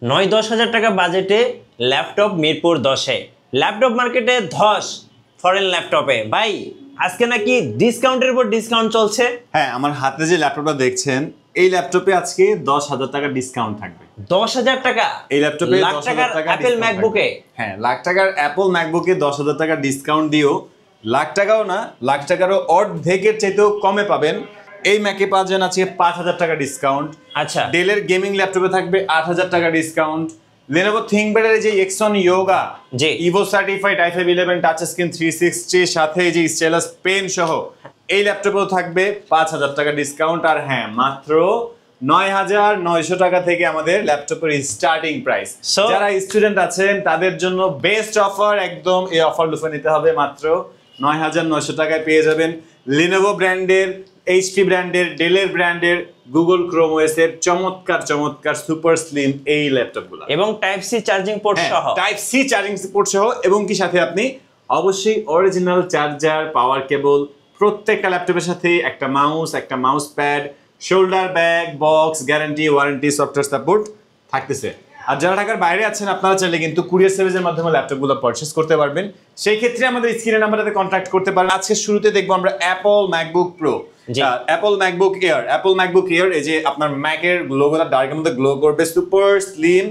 9-10 হাজার টাকা বাজেটে ল্যাপটপ মিরপুর 10-এ ল্যাপটপ মার্কেটে ধস ফরেন ল্যাপটপে। ভাই আজকে নাকি ডিসকাউন্টের উপর ডিসকাউন্ট চলছে। হ্যাঁ, আমার হাতে যে ল্যাপটপটা দেখছেন এই ল্যাপটপে আজকে 10,000 টাকা ডিসকাউন্ট থাকবে। 10,000 টাকা এই ল্যাপটপে লাখ টাকার অ্যাপল ম্যাকবুকে। হ্যাঁ, লাখ টাকার অ্যাপল ম্যাকবুকে 10,000 টাকা ডিসকাউন্ট দিও। লাখ টাকাও না, লাখ টাকারও অর্ধেকের চাইতেও কমে পাবেন। এই ম্যাকে পাচ্ছেন আজকে 5,000 টাকা ডিসকাউন্ট। আচ্ছা, ডেলের গেমিং ল্যাপটপে থাকবে 8,000 টাকা ডিসকাউন্ট। লেনোভো থিংকপ্যাডের যে X one Yoga G Evo certified i5-11 touch screen 360 সাথে যে স্টাইলাস পেন সহ এই ল্যাপটপেও থাকবে 5,000 টাকা ডিসকাউন্ট। আর হ্যাঁ, মাত্র 9,900 টাকা থেকে আমাদের ল্যাপটপের স্টার্টিং প্রাইস। যারা স্টুডেন্ট আছেন তাদের জন্য বেস্ট অফার, একদম এই অফার লুফে নিতে হবে। মাত্র 9,900 টাকায় পেয়ে যাবেন লিনোভো ব্র্যান্ডের, এইচপি ব্র্যান্ডের, ডেলের ব্র্যান্ডের, গুগল ক্রোম ওএস এর চমৎকার চমৎকার সুপার স্লিম এই ল্যাপটপগুলো এবং টাইপ সি চার্জিং পোর্ট সহ। টাইপ সি চার্জিং পোর্ট সহ এবং কি সাথে আপনি অবশ্যই অরিজিনাল চার্জার, পাওয়ার কেবল, প্রত্যেকটা ল্যাপটপের সাথে একটা mouse pad, shoulder bag, box, guarantee, warranty, software support থাকতেছে। আর যারা ঢাকার বাইরে আছেন আপনারা চাইলে কিন্তু কুরিয়ার সার্ভিসের মাধ্যমে ল্যাপটপগুলো পারচেজ করতে পারবেন। সেই ক্ষেত্রে আমাদের স্ক্রিনের নাম্বারটাতে কন্ট্যাক্ট করতে পারেন। আজকে শুরুতে দেখবো আমরা Apple MacBook pro, Apple MacBook air. এই যে আপনার ম্যাকের লোগোটা ডার্কের মধ্যে গ্লো করবে, সুপার স্লিম,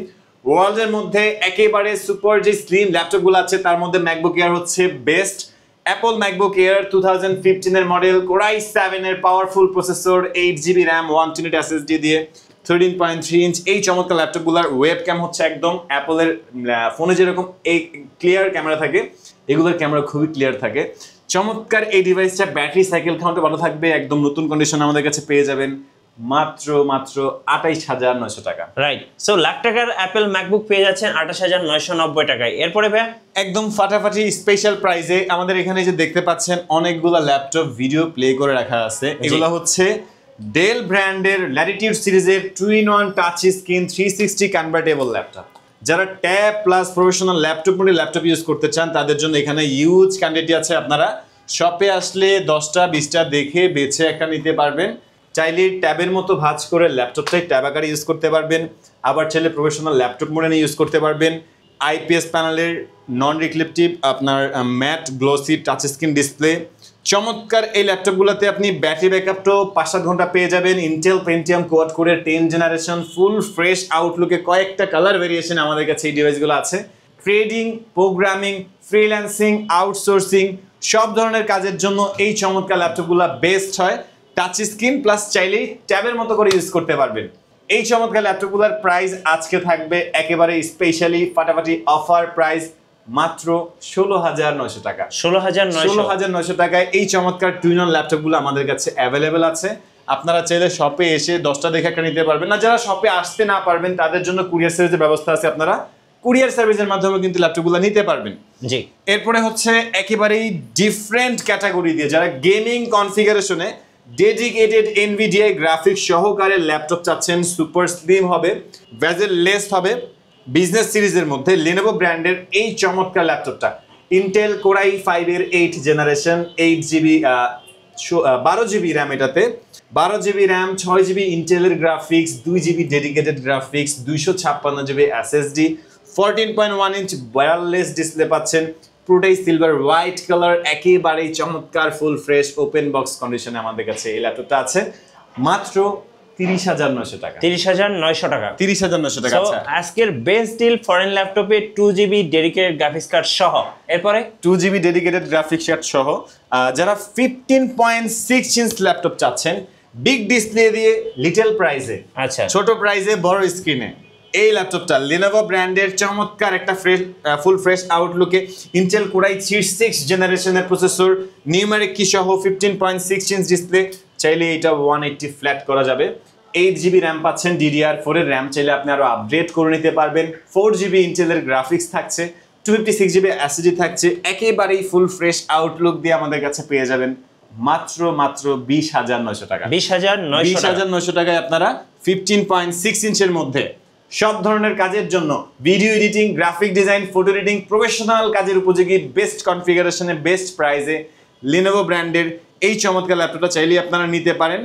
ওয়ার্ল্ডের মধ্যে একেবারে সুপার যে স্লিম ল্যাপটপগুলো আছে তার মধ্যে ম্যাকবুক এয়ার হচ্ছে বেস্ট। অ্যাপল ম্যাকবুক এয়ার 2015 এর মডেল, কোরাই 7 এর powerful processor, 8GB RAM, 128 SSD দিয়ে 13.3 ইঞ্চ এই চমৎকার ল্যাপটপগুলোর ওয়েব ক্যাম হচ্ছে একদম অ্যাপলের ফোনে যেরকম এই ক্লিয়ার ক্যামেরা থাকে, এগুলোর ক্যামেরা খুবই ক্লিয়ার থাকে। চমৎকার এই ডিভাইসটা ব্যাটারি সাইকেল কাউন্টে ভালো থাকবে, একদম নতুন কন্ডিশন আমাদের কাছে পেয়ে যাবেন মাত্র 28,900 টাকা। রাইট, সো লাখ টাকার অ্যাপল ম্যাকবুক পেয়ে যাচ্ছেন 28,990 টাকায়। এরপরে ভাই একদম ফাটাফাটি স্পেশাল প্রাইসে আমাদের এখানে যে দেখতে পাচ্ছেন অনেকগুলো ল্যাপটপ ভিডিও প্লে করে রাখা আছে। এগুলো হচ্ছে ডেল ব্র্যান্ডের ল্যাটিটিউড সিরিজের 2-in-1 touch screen 360 convertible laptop. যারা tab plus professional laptop use করতে চান তাদের জন্য এখানে ইউজ কোয়ান্টিটি আছে। আপনারা শপে আসলে 10টা-20টা দেখে বেছে একটা নিতে পারবেন। চাইলে ট্যাবের মতো ভাঁজ করে ল্যাপটপটাই ট্যাব আকারে ইউজ করতে পারবেন, আবার চাইলে প্রফেশনাল ল্যাপটপ মোডে ইউজ করতে পারবেন। আইপিএস প্যানেলের নন রিফ্লেকটিভ আপনার matte glossy touch screen display. চমৎকার এই ল্যাপটপগুলোতে আপনি ব্যাটারি ব্যাকআপটাও 5-7 ঘন্টা পেয়ে যাবেন। ইন্টেল পেন্টিয়াম কোয়াড কোরের 10 জেনারেশন ফুল ফ্রেশ আউটলুকে কয়েকটা কালার ভেরিয়েশন আমাদের কাছে এই ডিভাইসগুলো আছে। ট্রেডিং, প্রোগ্রামিং, ফ্রিল্যান্সিং, আউটসোর্সিং সব ধরনের কাজের জন্য এই চমৎকার ল্যাপটপগুলো বেস্ট হয়। টাচ স্ক্রিন প্লাস চাইলেই ট্যাবের মতো করে ইউজ করতে পারবেন। এই চমৎকার ল্যাপটপগুলোর প্রাইস আজকে থাকবে একেবারে স্পেশালি ফাটাফাটি অফার প্রাইস মাত্র 16,900 টাকা। 16,900 টাকায় এই চমৎকার টুইন-অন ল্যাপটপগুলো আমাদের কাছে অ্যাভেলেবেল আছে। আপনারা চাইলে শপে এসে 10টা দেখে একটা নিতে পারবেন। না, যারা শপে আসতে না পারবেন তাদের জন্য কুরিয়ার সার্ভিসের ব্যবস্থা আছে, আপনারা কুরিয়ার সার্ভিসের মাধ্যমে কিন্তু ল্যাপটপগুলো নিতে পারবেন। জি, এরপরে হচ্ছে একেবারেই ডিফারেন্ট ক্যাটাগরি দিয়ে যারা গেমিং কনফিগারেশনে ডেডিকেটেড এনভিডিআই গ্রাফিক্স সহকারে ল্যাপটপ চাচ্ছেন, সুপার স্লিম হবে, বেজেল লেস হবে, বিজনেস সিরিজের মধ্যে লিনোভো ব্র্যান্ডের এই চমৎকার ল্যাপটপটা ইন্টেল কোরাই 5 এর 8 জেনারেশন, 12GB র্যাম, এটাতে 12GB র্যাম, 6GB ইন্টেলের graphics, 2GB dedicated graphics, 256GB SSD, 14.1 inch wireless display পাচ্ছেন, পুরোটাই সিলভার হোয়াইট কালার, একেবারেই চমৎকার ফুল ফ্রেশ ওপেন বক্স কন্ডিশনে আমাদের কাছে এই ল্যাপটপটা আছে মাত্র 30,900 টাকা। 30,900 টাকা। 30,900 টাকা। আচ্ছা, আজকের বেস্ট ডিল ফরেন ল্যাপটপে 2GB ডেডিকেটেড গ্রাফিক্স কার্ড সহ। এরপরে 2GB ডেডিকেটেড গ্রাফিক্স কার্ড সহ যারা 15.6 ইঞ্চ ল্যাপটপ চাচ্ছেন বিগ ডিসপ্লে দিয়ে লিটল প্রাইসে, আচ্ছা ছোট প্রাইসে বড় স্ক্রিনে, এই ল্যাপটপটা লিনোভো ব্র্যান্ডের চমৎকার একটা ফুল ফ্রেশ আউটলুকে ইন্টেল কোরাই 6 জেনারেশনের প্রসেসর, নিউমেরিক কি সহ 15.6 ইঞ্চ ডিসপ্লে, চাইলে এটা 180 ফ্ল্যাট করা যাবে। 8GB র্যাম পাচ্ছেন, DDR4 এর র্যাম চাইলে আপনি আরো আপগ্রেড করে নিতে পারবেন। 4GB ইন্টেলের গ্রাফিক্স থাকছে, 256GB SSD থাকছে, একেবারেই ফুল ফ্রেশ আউটলুক দিয়ে আমাদের কাছে পেয়ে যাবেন মাত্র 20,900 টাকা। 20,900 টাকায় আপনারা 15.6 ইঞ্চের মধ্যে সব ধরনের কাজের জন্য video editing, graphic design, photo editing, professional কাজের উপযোগী বেস্ট কনফিগারেশনে বেস্ট প্রাইসে লিনোভো ব্র্যান্ডের এই চমৎকার ল্যাপটপটা চাইলে আপনারা নিতে পারেন,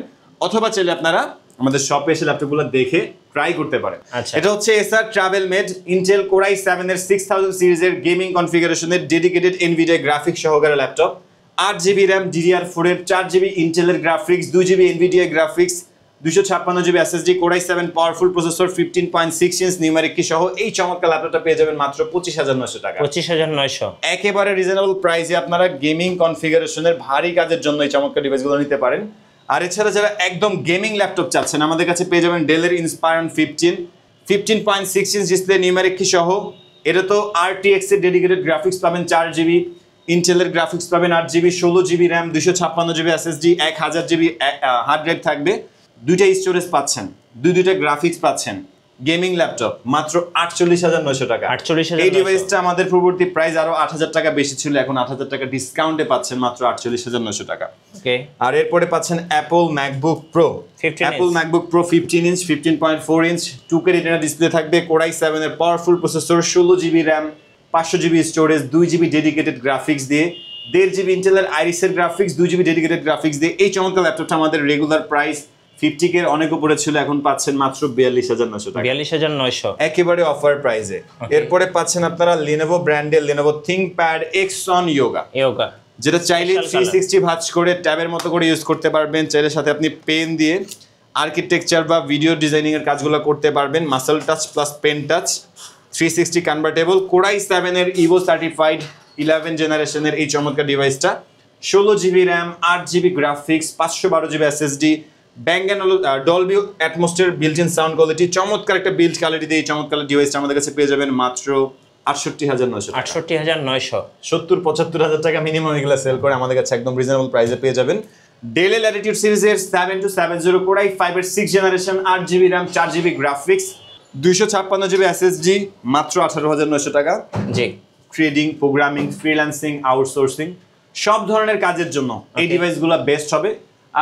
অথবা চাইলে আপনারা আমাদের শপে এসে ল্যাপটপগুলো দেখে ট্রাই করতে পারেন। আচ্ছা। এটা হচ্ছে এসার travel made Intel core i7 এর 6000 সিরিজের গেমিং কনফিগারেশনের ডেডিকেটেড এনভিডিয়া গ্রাফিক্স সহকারে ল্যাপটপ, 8GB র্যাম DDR4 এর, 4GB ইন্টেলের graphics, 2GB Nvidia graphics, 256GB SSD, core i7 powerful processor, 15.6 inch numeric key সহ এই চমৎকার ল্যাপটপটা পেয়ে যাবেন মাত্র 25900 টাকা। 25900 একেবারে রিজনেবল প্রাইসে আপনারা গেমিং কনফিগারেশনের ভারী কাজের জন্য এই চমৎকার ডিভাইসগুলো নিতে পারেন। আর এছাড়া যারা একদম গেমিং ল্যাপটপ চাচ্ছেন আমাদের কাছে পেয়ে যাবেন ডেলের Inspiron 15.6 inch display numeric key সহ। এটা তো RTX এর ডেডিকেটেড গ্রাফিক্স পাবেন, 4GB ইন্টেলের গ্রাফিক্স পাবেন, 8GB 16GB RAM, 256GB SSD, 1000GB hard drive থাকবে, দুইটা স্টোরেজ পাচ্ছেন, দুইটা গ্রাফিক্স পাচ্ছেন। গেমিং ল্যাপটপ মাত্র 48900 টাকা। 48900 এই ডিভাইসটা আমাদের পূর্ববর্তী প্রাইস আরো 8000 টাকা বেশি ছিল, এখন 8000 টাকা ডিসকাউন্টে পাচ্ছেন মাত্র 48900 টাকা। ওকে। আর এরপরে পাচ্ছেন Apple MacBook pro, 15 Apple MacBook pro 15 inch, 15.4 inch 2K retina display থাকবে, কোর i7 এর powerful processor, 16GB RAM, 500GB storage, 2GB dedicated graphics দিয়ে, 1.5GB ইন্টেলের আইরিসের গ্রাফিক্স, 2GB ডেডিকেটেড গ্রাফিক্স দিয়ে এই চমৎকার ল্যাপটপটা আমাদের রেগুলার প্রাইস 50K এর অনেক উপরে ছিল, এখন পাচ্ছেন মাত্র 42900 টাকা, 42900 একেবারে অফার প্রাইসে। এরপরে পাচ্ছেন আপনারা লিনোভো ব্র্যান্ডের লিনোভো থিংকপ্যাড X1 Yoga, যেটা চাইলে 360 ভাঁজ করে ট্যাবের মতো করে ইউজ করতে পারবেন, চাইলে সাথে আপনি পেন দিয়ে আর্কিটেকচার বা ভিডিও ডিজাইনিং এর কাজগুলো করতে পারবেন। মাসল touch plus pen touch, 360 convertible, core i7 এর ইভো সার্টিফাইড 11 জেনারেশনের এই চমৎকার ডিভাইসটা, 16GB RAM, 8GB graphics, 512GB SSD, bang and Dolby atmosphere built in sound quality, চমৎকার একটা বিল্ড কোয়ালিটি দিয়ে এই চমৎকার ডিভাইসটা আমাদের কাছে পেয়ে যাবেন মাত্র 68900 টাকা। 68900 70-75 টাকা মিনিমাম এগুলো সেল করে আমাদের কাছে একদম রিজনেবল প্রাইসে পেয়ে যাবেন। ডেল ল্যাটিটিউড সিরিজের 7270 কোর i5 এর 6 generation, 8GB RAM, 4GB graphics, 256GB SSD মাত্র 18900 টাকা। জি। ট্রেডিং, প্রোগ্রামিং, ফ্রিল্যান্সিং, আউটসোর্সিং সব ধরনের কাজের জন্য এই ডিভাইসগুলো বেস্ট হবে।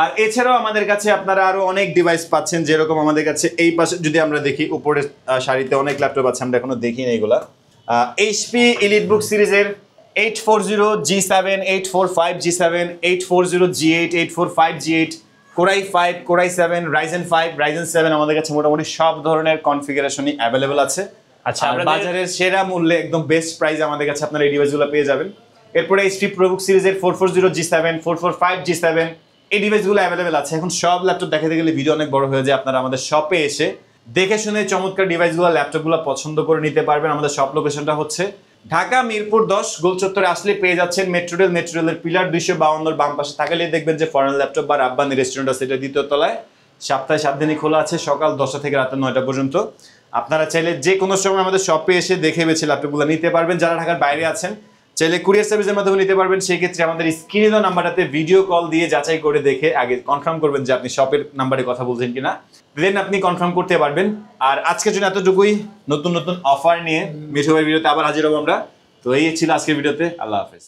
আর এছাড়াও আমাদের কাছে আপনারা আরো অনেক ডিভাইস পাচ্ছেন, যেরকম আমাদের কাছে এই পাশে যদি আমরা দেখি উপরের সারিতে অনেক ল্যাপটপ আছে, আমরা এখনো দেখিনি এগুলা। HP EliteBook সিরিজের 840G7, 845G7, 840G8, 845G8, core i5, core i7, Ryzen 5, Ryzen 7 আমাদের কাছে মোটামুটি সব ধরনের কনফিগারেশনই অ্যাভেলেবল আছে। আচ্ছা, আর বাজারের সেরা মূল্যে একদম বেস্ট প্রাইসে আমাদের কাছে আপনারা এই ডিভাইসগুলো পেয়ে যাবেন। এরপরে HP ProBook সিরিজের 440G7, 445G7 এই ডিভাইসগুলো অ্যাভেলেবেল আছে। এখন সব ল্যাপটপ দেখাতে গেলে ভিডিও অনেক বড় হয়ে যায়, আপনারা আমাদের শপে এসে দেখে শুনে চমৎকার ডিভাইসগুলো ল্যাপটপগুলো পছন্দ করে নিতে পারবেন। আমাদের শপ লোকেশনটা হচ্ছে ঢাকা মিরপুর 10 গোল চত্বরে আসলে পেয়ে যাচ্ছেন মেট্রো রেলের পিলার 252 বাম পাশে তাকালে দেখবেন যে ফরেন ল্যাপটপ বা রাব্বানি রেস্টুরেন্ট আছে, এটা দ্বিতীয় তলায়। সপ্তাহে 7 দিনই খোলা আছে, সকাল 10টা থেকে রাত 9টা পর্যন্ত। আপনারা চাইলে যে কোনো সময় আমাদের শপে এসে দেখে বেছে ল্যাপটপগুলো নিতে পারবেন। যারা ঢাকার বাইরে আছেন চাইলে কুরিয়ার সার্ভিসের মাধ্যমে নিতে পারবেন। সেই ক্ষেত্রে আমাদের স্ক্রিনে দেওয়া নাম্বারটাতে ভিডিও কল দিয়ে যাচাই করে দেখে আগে কনফার্ম করবেন যে আপনি শপের নাম্বারে কথা বলছেন কিনা, দেন আপনি কনফার্ম করতে পারবেন। আর আজকের জন্য এতটুকুই, নতুন নতুন অফার নিয়ে মিঠু ভাইয়ের ভিডিওতে আবার হাজির হবো আমরা। তো এই ছিল আজকের ভিডিওতে, আল্লাহ হাফেজ।